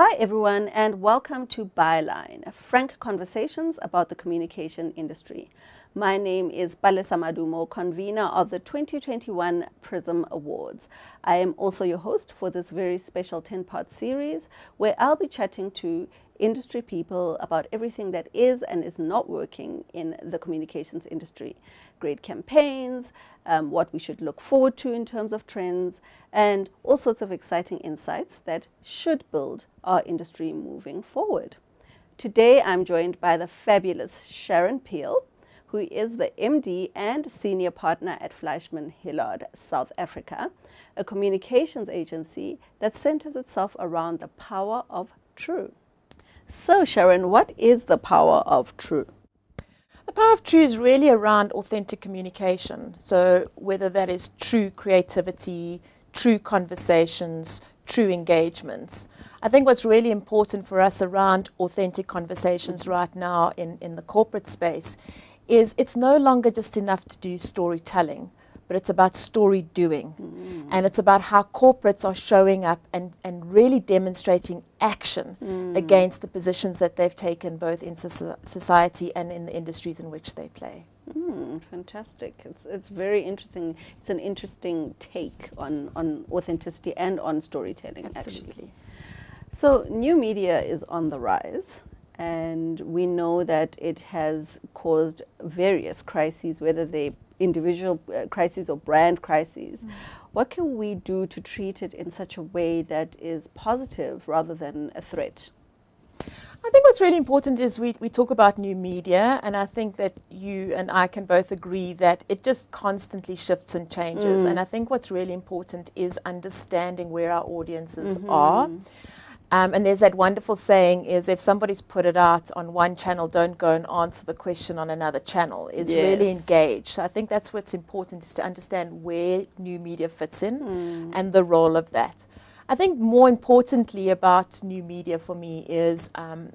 Hi everyone, and welcome to Byline, frank conversations about the communication industry. My name is Palesa Madumo, convener of the 2021 PRISM Awards. I am also your host for this very special 10-part series where I'll be chatting to industry people about everything that is and is not working in the communications industry. Great campaigns, what we should look forward to in terms of trends, and all sorts of exciting insights that should build our industry moving forward. Today I'm joined by the fabulous Sharon Piehl, who is the MD and Senior Partner at Byline, South Africa, a communications agency that centers itself around the power of true. So Sharon, what is the power of true? The power of true is really around authentic communication. So whether that is true creativity, true conversations, true engagements. I think what's really important for us around authentic conversations right now in the corporate space is it's no longer just enough to do storytelling, but it's about story doing. And it's about how corporates are showing up and really demonstrating action against the positions that they've taken both in society and in the industries in which they play. Fantastic. It's very interesting. It's an interesting take on authenticity and on storytelling. Absolutely. Actually. So new media is on the rise. And we know that it has caused various crises, whether they individual crises or brand crises. What can we do to treat it in such a way that is positive rather than a threat? I think what's really important is we talk about new media, and I think that you and I can both agree that it just constantly shifts and changes. And I think what's really important is understanding where our audiences are. And there's that wonderful saying is if somebody's put it out on one channel, don't go and answer the question on another channel, is really engaged. So I think that's what's important, is to understand where new media fits in and the role of that. I think more importantly about new media for me is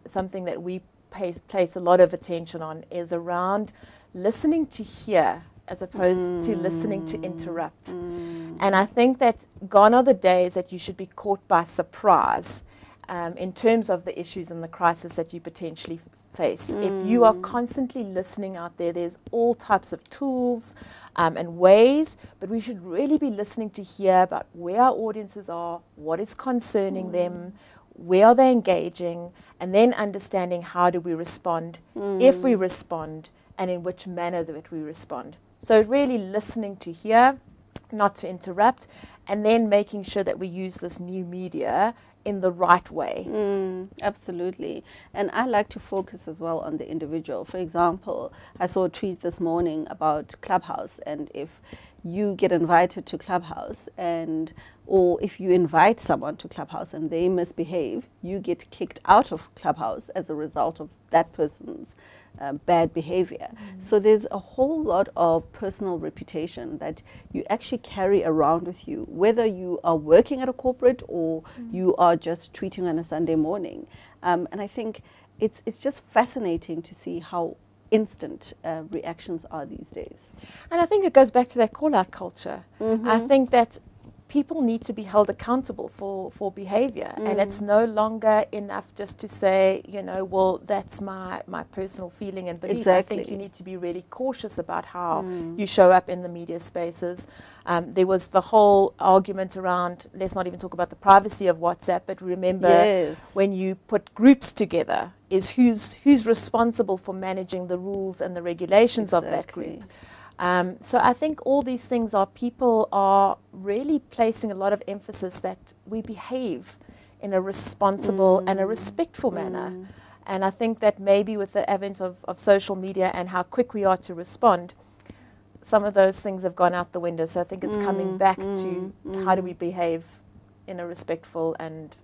something that we place a lot of attention on is around listening to hear as opposed to listening to interrupt. And I think that gone are the days that you should be caught by surprise in terms of the issues and the crisis that you potentially face. If you are constantly listening out there, there's all types of tools and ways, but we should really be listening to hear about where our audiences are, what is concerning them, where are they engaging, and then understanding how do we respond, if we respond, and in which manner that we respond. So really listening to hear, not to interrupt, and then making sure that we use this new media in the right way. Absolutely. And I like to focus as well on the individual. For example, I saw a tweet this morning about Clubhouse, and if you get invited to Clubhouse or if you invite someone to Clubhouse and they misbehave, you get kicked out of Clubhouse as a result of that person's bad behavior. So there's a whole lot of personal reputation that you actually carry around with you, whether you are working at a corporate or you are just tweeting on a Sunday morning. And I think it's just fascinating to see how instant reactions are these days. And I think it goes back to that call-out culture. I think that people need to be held accountable for behavior, and it's no longer enough just to say, you know, well, that's my personal feeling and belief. Exactly. I think you need to be really cautious about how you show up in the media spaces. There was the whole argument around, let's not even talk about the privacy of WhatsApp, but remember when you put groups together, is who's responsible for managing the rules and the regulations of that group. So I think all these things are, people are really placing a lot of emphasis that we behave in a responsible and a respectful manner. And I think that maybe with the advent of social media and how quick we are to respond, some of those things have gone out the window. So I think it's coming back to how do we behave in a respectful and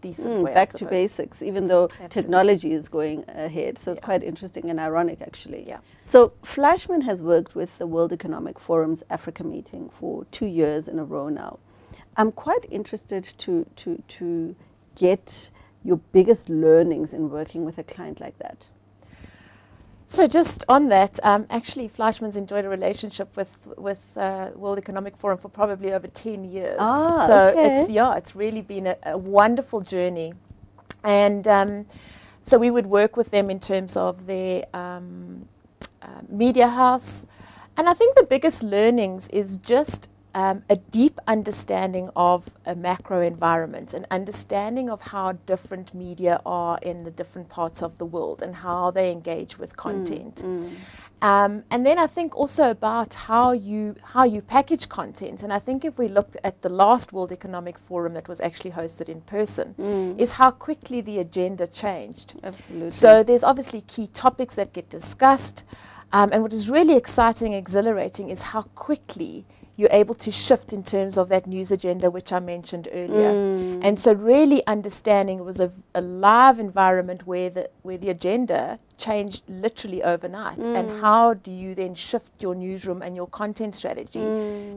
decent way, back to basics, even though technology is going ahead. So it's quite interesting and ironic, actually. So Byline has worked with the World Economic Forum's Africa meeting for 2 years in a row now. I'm quite interested to get your biggest learnings in working with a client like that. So just on that, actually Fleischmann's enjoyed a relationship with World Economic Forum for probably over 10 years. Ah, so okay. it's really been a wonderful journey And so we would work with them in terms of their media house. And I think the biggest learnings is just a deep understanding of a macro environment, an understanding of how different media are in the different parts of the world and how they engage with content. And then I think also about how you package content. And I think if we looked at the last World Economic Forum that was actually hosted in person, is how quickly the agenda changed. Absolutely. So there's obviously key topics that get discussed. And what is really exciting and exhilarating is how quickly you're able to shift in terms of that news agenda, which I mentioned earlier. And so really understanding it was a live environment where the agenda changed literally overnight. And how do you then shift your newsroom and your content strategy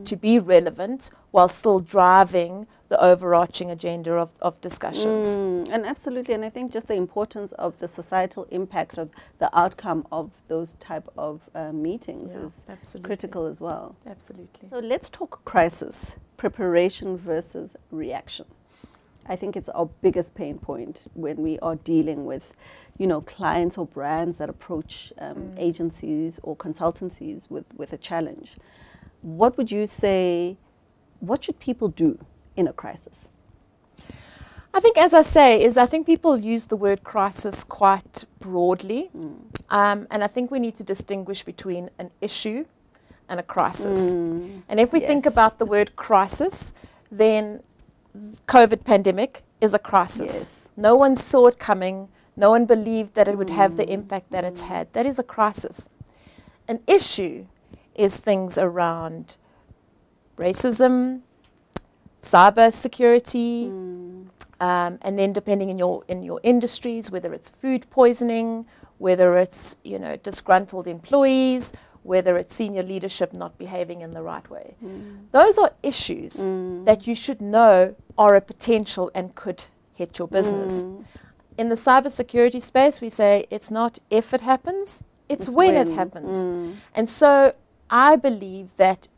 to be relevant while still driving the overarching agenda of discussions? And absolutely, and I think just the importance of the societal impact of the outcome of those type of meetings is critical as well. Absolutely. So let's talk crisis, preparation versus reaction. I think it's our biggest pain point when we are dealing with, clients or brands that approach agencies or consultancies with a challenge. What would you say, what should people do in a crisis? I think, as I say, I think people use the word crisis quite broadly. And I think we need to distinguish between an issue and a crisis. And if we think about the word crisis, then COVID pandemic is a crisis. No one saw it coming. No one believed that it would have the impact that it's had. That is a crisis. An issue is things around racism, cyber security, and then depending in your industries, whether it's food poisoning, whether it's disgruntled employees, whether it's senior leadership not behaving in the right way. Those are issues that you should know are a potential and could hit your business. In the cybersecurity space, we say it's not if it happens, it's when it happens. And so I believe that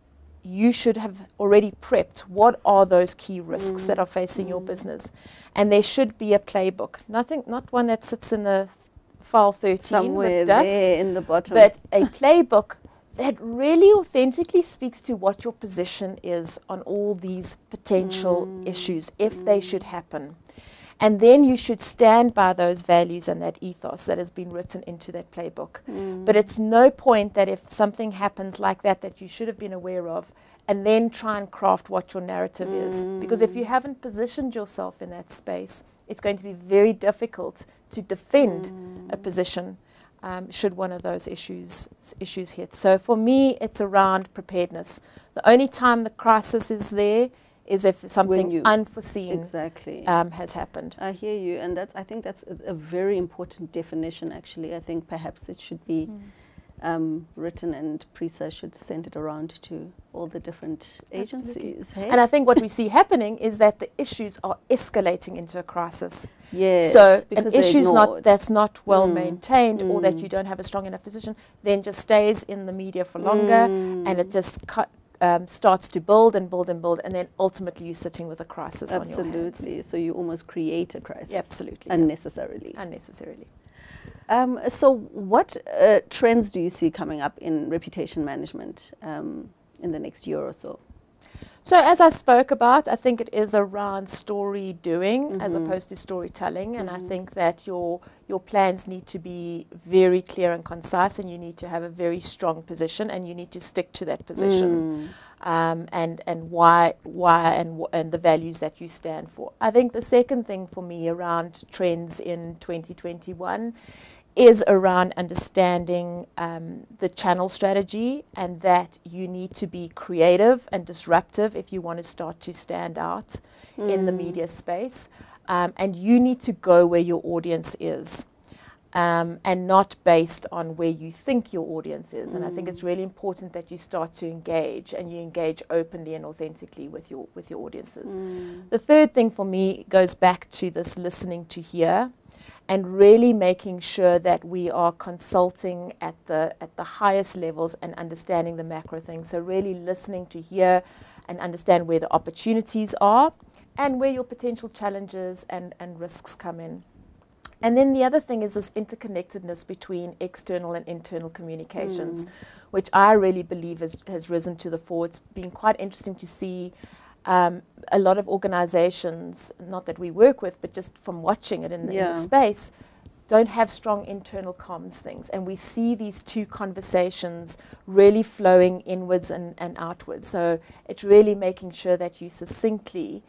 you should have already prepped what are those key risks that are facing your business. And there should be a playbook. Not one that sits in the file 13 somewhere with dust, there in the bottom, but a playbook that really authentically speaks to what your position is on all these potential issues, if they should happen. And then you should stand by those values and that ethos that has been written into that playbook. But it's no point that if something happens like that you should have been aware of, and then try and craft what your narrative is. Because if you haven't positioned yourself in that space, it's going to be very difficult to defend a position should one of those issues hit. So for me, it's around preparedness. The only time the crisis is there is if something unforeseen has happened. I hear you, and I think that's a very important definition, actually. I think perhaps it should be written, and PRISA should send it around to all the different agencies. Hey? And I think what we see happening is that the issues are escalating into a crisis. Yes, so an issue that's not well maintained, or that you don't have a strong enough position, then just stays in the media for longer, and it just starts to build and build and build, and then ultimately you're sitting with a crisis on your hands. Absolutely. So you almost create a crisis. Absolutely. Unnecessarily. Unnecessarily. So what trends do you see coming up in reputation management in the next year or so? So as I spoke about, I think it is around story doing as opposed to storytelling, and I think that your plans need to be very clear and concise, and you need to have a very strong position, and you need to stick to that position, and why and the values that you stand for. I think the second thing for me around trends in 2021 is around understanding the channel strategy, and that you need to be creative and disruptive if you want to start to stand out in the media space. And you need to go where your audience is, and not based on where you think your audience is. And I think it's really important that you start to engage, and you engage openly and authentically with your audiences. The third thing for me goes back to this listening to hear, and really making sure that we are consulting at the highest levels and understanding the macro things. So really listening to hear and understand where the opportunities are and where your potential challenges and risks come in. And then the other thing is this interconnectedness between external and internal communications, which I really believe has risen to the fore. It's been quite interesting to see a lot of organizations, not that we work with, but just from watching it in the space, don't have strong internal comms things. And we see these two conversations really flowing inwards and outwards. So it's really making sure that you succinctly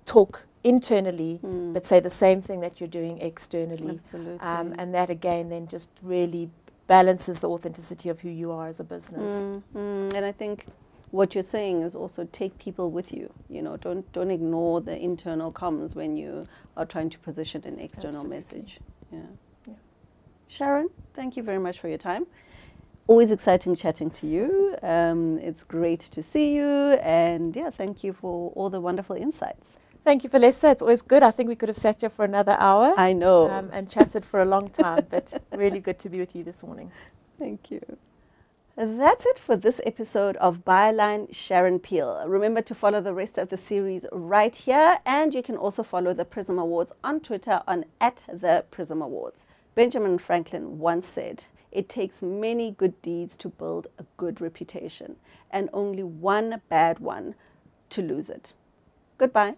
talk internally, but say the same thing that you're doing externally. Absolutely. And that, again, then just really balances the authenticity of who you are as a business. And I think what you're saying is also take people with you. You know, don't ignore the internal comms when you are trying to position an external message. Yeah. Sharon, thank you very much for your time. Always exciting chatting to you. It's great to see you, and yeah, thank you for all the wonderful insights. Thank you, Palesa. It's always good. I think we could have sat here for another hour. I know. And chatted for a long time, but really good to be with you this morning. Thank you. That's it for this episode of Byline Sharon Piehl. Remember to follow the rest of the series right here, and you can also follow the PRISM Awards on Twitter on @the PRISM Awards. Benjamin Franklin once said, "It takes many good deeds to build a good reputation, and only one bad one to lose it." Goodbye.